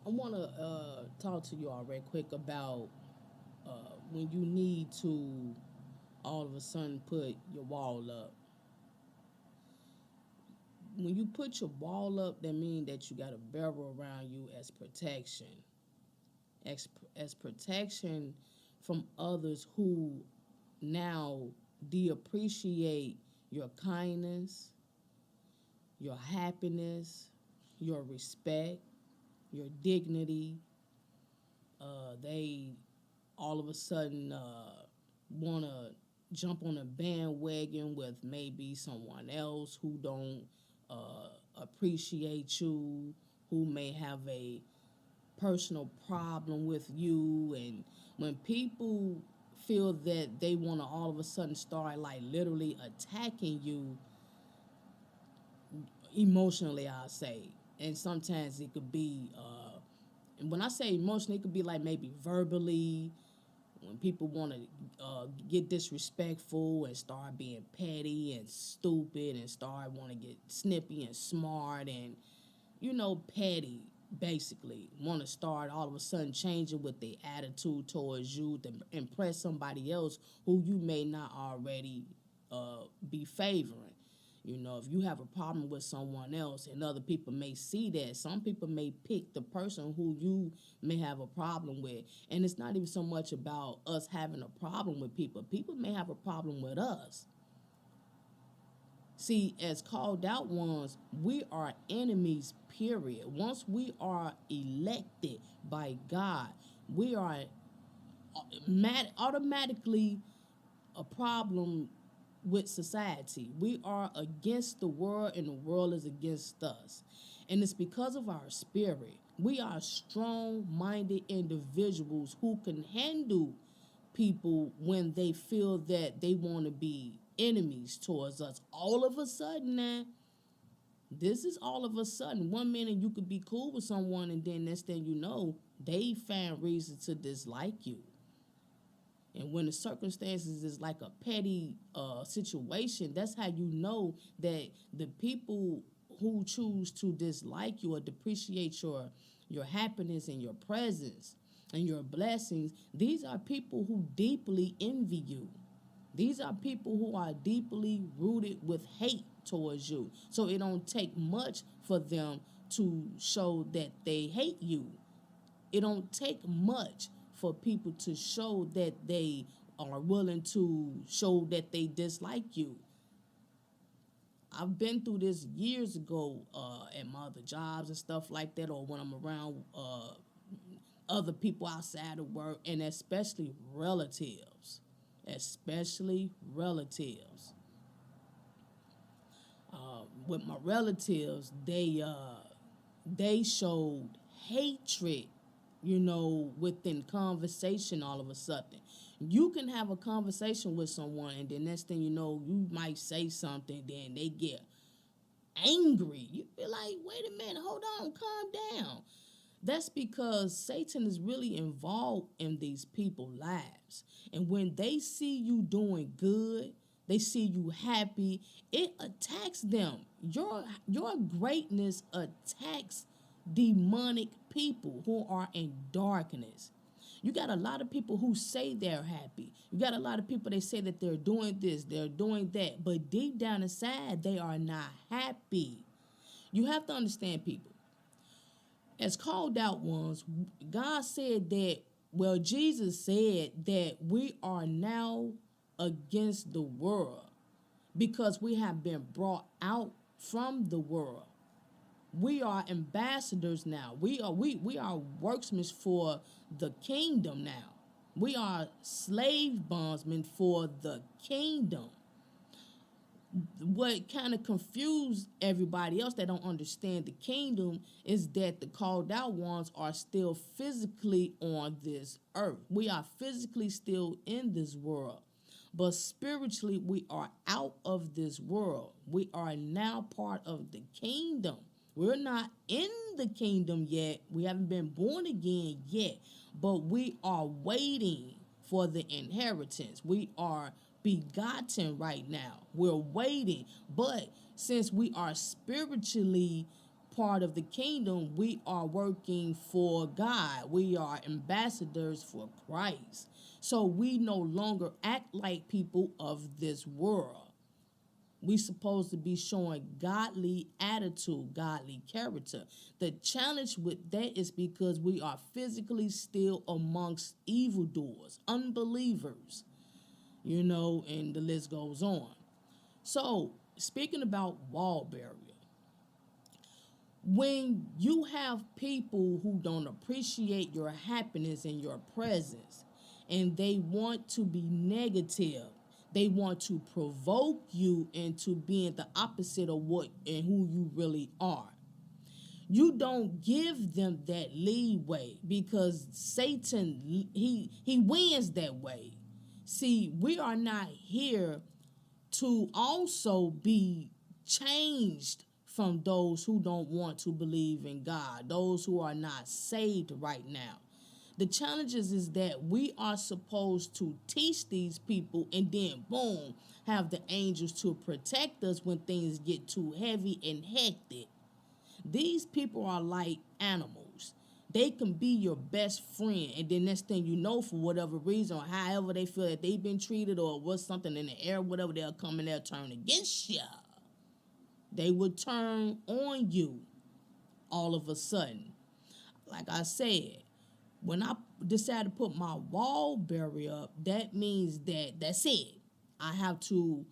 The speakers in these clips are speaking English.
I want to talk to you all real quick about when you need to all of a sudden put your wall up. When you put your wall up, that means that you got a barrel around you as protection, as protection from others who now de-appreciate your kindness, your happiness, your respect, your dignity. They all of a sudden want to jump on a bandwagon with maybe someone else who don't appreciate you, who may have a personal problem with you. And when people feel that they want to all of a sudden start like literally attacking you emotionally, I'll say, and sometimes it could be and when I say emotionally, it could be like maybe verbally, when people want to get disrespectful and start being petty and stupid and start want to get snippy and smart and, petty, basically. Want to start all of a sudden changing with their attitude towards you to impress somebody else who you may not already be favoring. If you have a problem with someone else and other people may see that, some people may pick the person who you may have a problem with. And it's not even so much about us having a problem with people. People may have a problem with us. See, as called out ones, we are enemies, period. Once we are elected by God, we are automatically a problem with society. We are against the world and the world is against us. And it's because of our spirit. We are strong-minded individuals who can handle people when they feel that they want to be enemies towards us. All of a sudden now, this is all of a sudden. One minute you could be cool with someone and then next thing you know, they find reason to dislike you. And when the circumstances is like a petty situation, that's how you know that the people who choose to dislike you or depreciate your happiness and your presence and your blessings, these are people who deeply envy you. These are people who are deeply rooted with hate towards you. So it don't take much for them to show that they hate you. It don't take much for people to show that they are willing to show that they dislike you. I've been through this years ago at my other jobs and stuff like that, or when I'm around other people outside of work, and especially relatives. Especially relatives. With my relatives, they showed hatred, within conversation all of a sudden. You can have a conversation with someone and the next thing you know, you might say something, then they get angry. You be like, wait a minute, hold on, calm down. That's because Satan is really involved in these people's lives. And when they see you doing good, they see you happy, it attacks them. Your greatness attacks demonic people who are in darkness. You got a lot of people who say they're happy. You got a lot of people, they say that they're doing this, they're doing that. But deep down inside, they are not happy. You have to understand, people. As called out ones, God said that, well, Jesus said that we are now against the world because we have been brought out from the world. We are ambassadors now. We are workmen for the kingdom now. We are slave bondsmen for the kingdom. What kind of confused everybody else that don't understand the kingdom is that the called out ones are still physically on this earth. We are physically still in this world, but spiritually we are out of this world. We are now part of the kingdom. We're not in the kingdom yet. We haven't been born again yet, but we are waiting for the inheritance. We are begotten right now. We're waiting. But since we are spiritually part of the kingdom, we are working for God. We are ambassadors for Christ. So we no longer act like people of this world. We supposed to be showing godly attitude, godly character. The challenge with that is because we are physically still amongst evildoers, unbelievers, and the list goes on. So, speaking about wall barrier, when you have people who don't appreciate your happiness and your presence, and they want to be negative, they want to provoke you into being the opposite of what and who you really are. You don't give them that leeway because Satan, he wins that way. See, we are not here to also be changed from those who don't want to believe in God, those who are not saved right now. The challenges is that we are supposed to teach these people and then, boom, have the angels to protect us when things get too heavy and hectic. These people are like animals. They can be your best friend, and then next thing you know, for whatever reason or however they feel that they've been treated or was something in the air, whatever, they'll come and they'll turn against you. They would turn on you all of a sudden. Like I said, when I decided to put my wall barrier up, that means that's it. I have to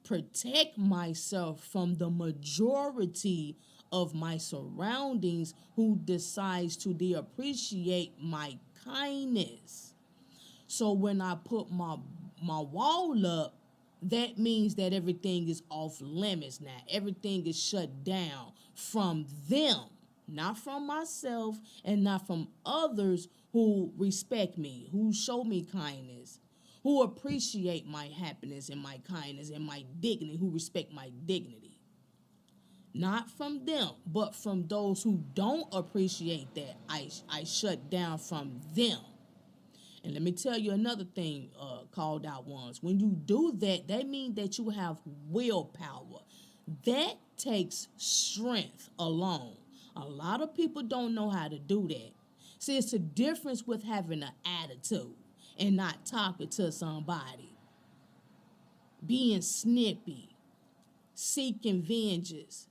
protect myself from the majority of my surroundings who decides to de-appreciate my kindness. So when I put my wall up, that means that everything is off limits now. Everything is shut down from them, not from myself and not from others who respect me, who show me kindness, who appreciate my happiness and my kindness and my dignity, who respect my dignity. Not from them, but from those who don't appreciate that, I shut down from them. And let me tell you another thing, called out ones. When you do that, that means that you have willpower. That takes strength alone. A lot of people don't know how to do that. See, it's a difference with having an attitude and not talking to somebody, being snippy, seeking vengeance.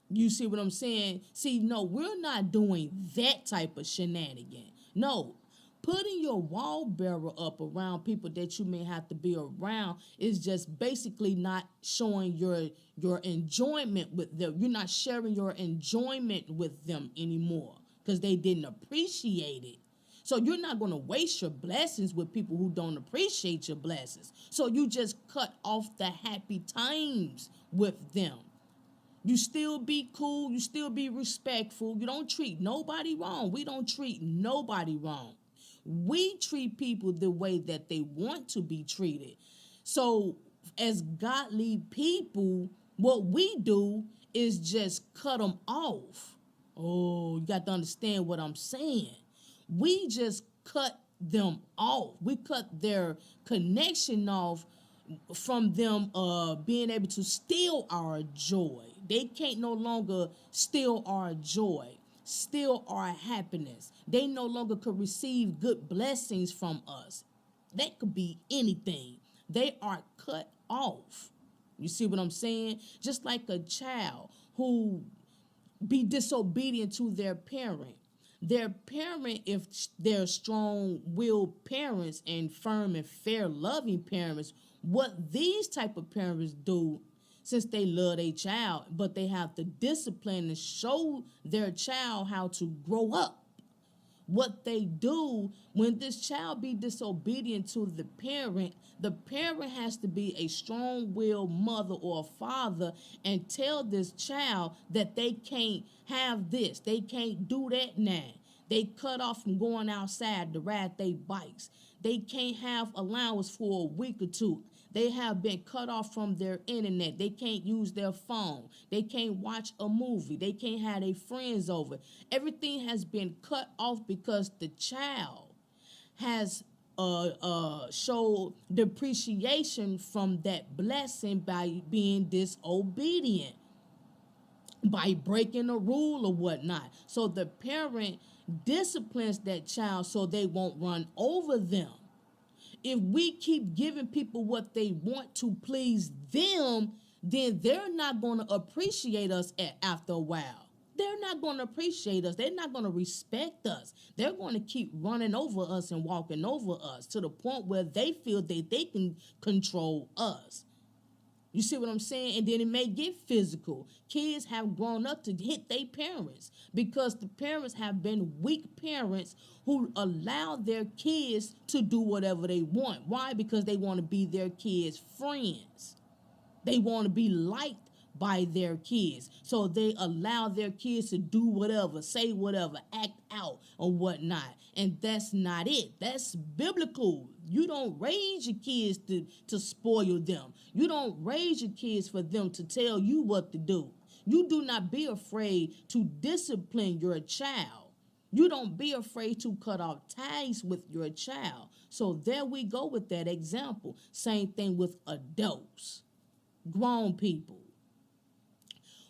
You see what I'm saying? See, no, we're not doing that type of shenanigan. No, putting your wall barrier up around people that you may have to be around is just basically not showing your enjoyment with them. You're not sharing your enjoyment with them anymore because they didn't appreciate it. So you're not going to waste your blessings with people who don't appreciate your blessings. So you just cut off the happy times with them. You still be cool. You still be respectful. You don't treat nobody wrong. We don't treat nobody wrong. We treat people the way that they want to be treated. So as godly people, what we do is just cut them off. Oh, you got to understand what I'm saying. We just cut them off. We cut their connection off from them being able to steal our joy. They can't no longer steal our joy, steal our happiness. They no longer could receive good blessings from us. That could be anything. They are cut off. You see what I'm saying? Just like a child who be disobedient to their parent. Their parent, if they're strong-willed parents and firm and fair, loving parents, what these type of parents do, since they love their child, but they have the discipline to show their child how to grow up. What they do when this child be disobedient to the parent has to be a strong-willed mother or a father and tell this child that they can't have this, they can't do that now. They cut off from going outside to ride their bikes. They can't have allowance for a week or two. They have been cut off from their internet. They can't use their phone. They can't watch a movie. They can't have their friends over. Everything has been cut off because the child has showed depreciation from that blessing by being disobedient. by breaking a rule or whatnot. So the parent disciplines that child so they won't run over them. If we keep giving people what they want to please them, then they're not going to appreciate us after a while. They're not going to appreciate us. They're not going to respect us. They're going to keep running over us and walking over us to the point where they feel that they can control us. You see what I'm saying? And then it may get physical. Kids have grown up to hit their parents because the parents have been weak parents who allow their kids to do whatever they want. Why? Because they want to be their kids' friends. They want to be liked by their kids. So they allow their kids to do whatever, say whatever, act out or whatnot. And that's not it. That's biblical. You don't raise your kids to spoil them. You don't raise your kids for them to tell you what to do. You do not be afraid to discipline your child. You don't be afraid to cut off ties with your child. So there we go with that example. Same thing with adults, grown people.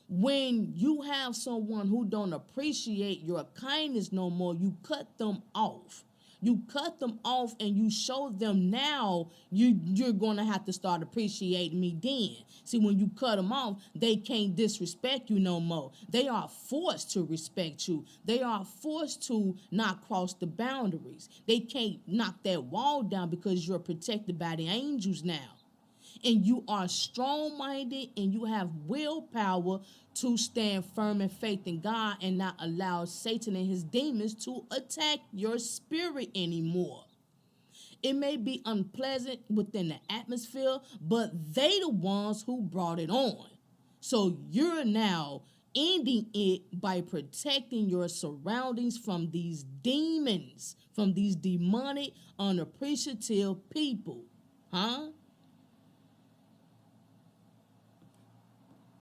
When you have someone who don't appreciate your kindness no more, you cut them off. You cut them off and you show them now you're going to have to start appreciating me then. See, when you cut them off, they can't disrespect you no more. They are forced to respect you. They are forced to not cross the boundaries. They can't knock that wall down because you're protected by the angels now. And you are strong-minded and you have willpower to stand firm in faith in God and not allow Satan and his demons to attack your spirit anymore. It may be unpleasant within the atmosphere, but they the ones who brought it on. So you're now ending it by protecting your surroundings from these demons, from these demonic, unappreciative people. Huh?